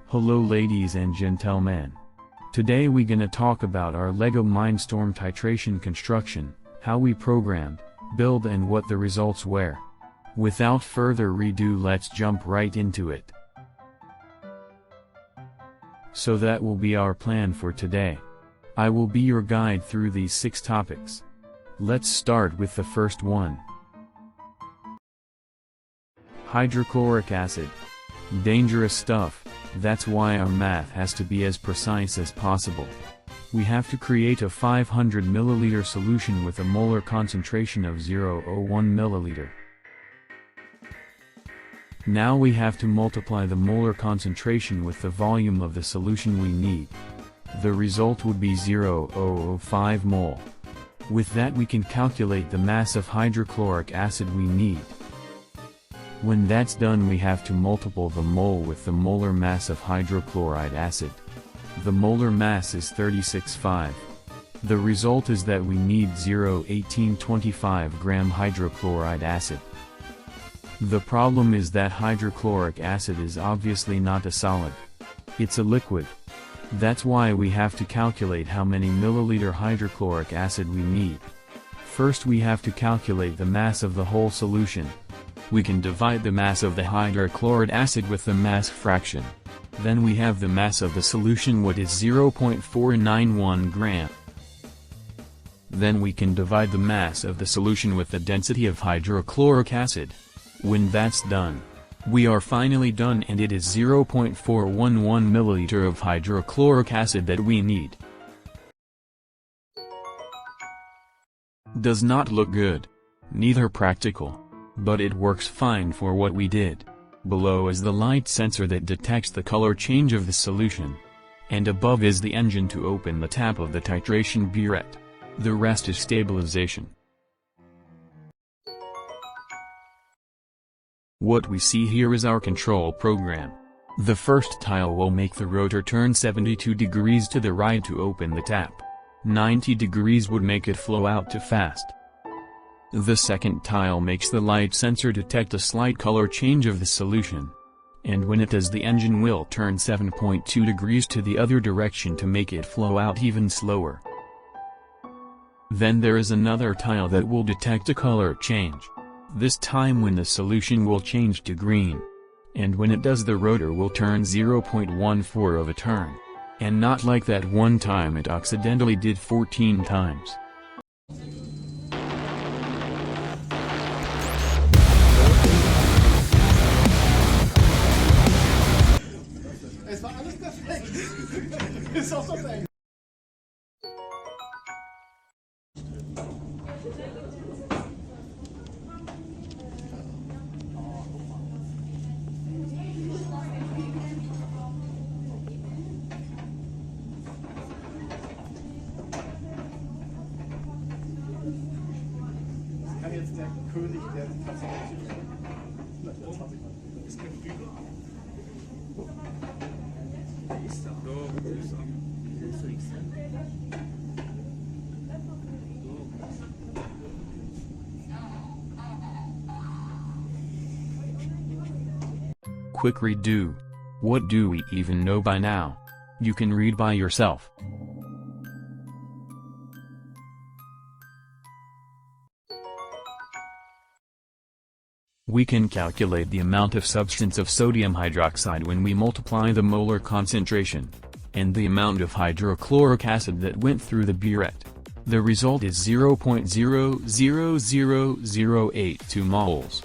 Hello ladies and gentlemen. Today we gonna talk about our LEGO Mindstorm titration construction, how we programmed, build and what the results were. Without further ado, let's jump right into it. So that will be our plan for today. I will be your guide through these 6 topics. Let's start with the first one. Hydrochloric acid. Dangerous stuff, that's why our math has to be as precise as possible. We have to create a 500 ml solution with a molar concentration of 0.01 ml. Now we have to multiply the molar concentration with the volume of the solution we need. The result would be 0.005 mol. With that we can calculate the mass of hydrochloric acid we need. When that's done, we have to multiply the mole with the molar mass of hydrochloride acid. The molar mass is 36.5. The result is that we need 0.1825 gram hydrochloride acid. The problem is that hydrochloric acid is obviously not a solid. It's a liquid. That's why we have to calculate how many milliliter hydrochloric acid we need. First we have to calculate the mass of the whole solution. We can divide the mass of the hydrochloric acid with the mass fraction. Then we have the mass of the solution, what is 0.491 gram. Then we can divide the mass of the solution with the density of hydrochloric acid. When that's done, we are finally done, and it is 0.411 milliliter of hydrochloric acid that we need. Does not look good. Neither practical. But it works fine for what we did. Below is the light sensor that detects the color change of the solution. And above is the engine to open the tap of the titration burette. The rest is stabilization. What we see here is our control program. The first tile will make the rotor turn 72 degrees to the right to open the tap. 90 degrees would make it flow out too fast. The second tile makes the light sensor detect a slight color change of the solution. And when it does, the engine will turn 7.2 degrees to the other direction to make it flow out even slower. Then there is another tile that will detect a color change. This time when the solution will change to green. And when it does, the rotor will turn 0.14 of a turn. And not like that one time it accidentally did 14 times. Jetzt der König der Titration. Ist der Bügel? Ist er? Quick redo. What do we even know by now? You can read by yourself. We can calculate the amount of substance of sodium hydroxide when we multiply the molar concentration, and the amount of hydrochloric acid that went through the burette. The result is 0.000082 moles.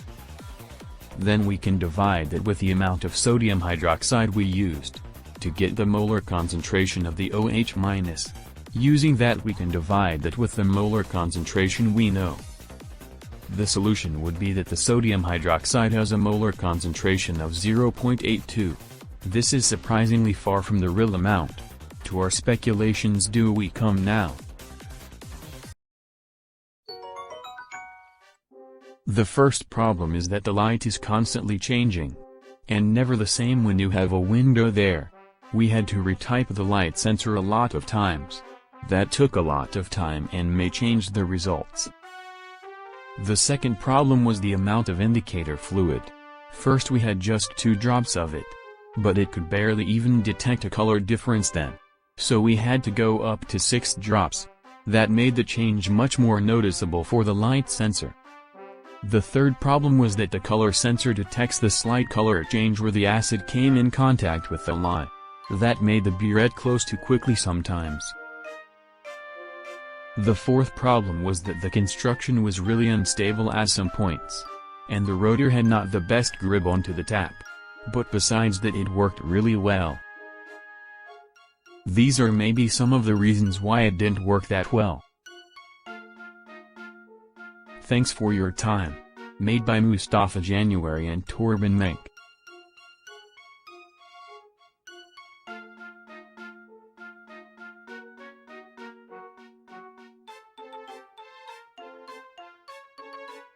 Then we can divide that with the amount of sodium hydroxide we used, to get the molar concentration of the OH-. Using that we can divide that with the molar concentration we know. The solution would be that the sodium hydroxide has a molar concentration of 0.82. This is surprisingly far from the real amount. To our speculations do we come now. The first problem is that the light is constantly changing. And never the same when you have a window there. We had to retype the light sensor a lot of times. That took a lot of time and may change the results. The second problem was the amount of indicator fluid. First we had just 2 drops of it. but it could barely even detect a color difference then. So we had to go up to 6 drops. That made the change much more noticeable for the light sensor. The third problem was that the color sensor detects the slight color change where the acid came in contact with the lye. That made the burette close too quickly sometimes. The fourth problem was that the construction was really unstable at some points. And the rotor had not the best grip onto the tap. But besides that, it worked really well. These are maybe some of the reasons why it didn't work that well. Thanks for your time. Made by Mustafa January and Torben Menk.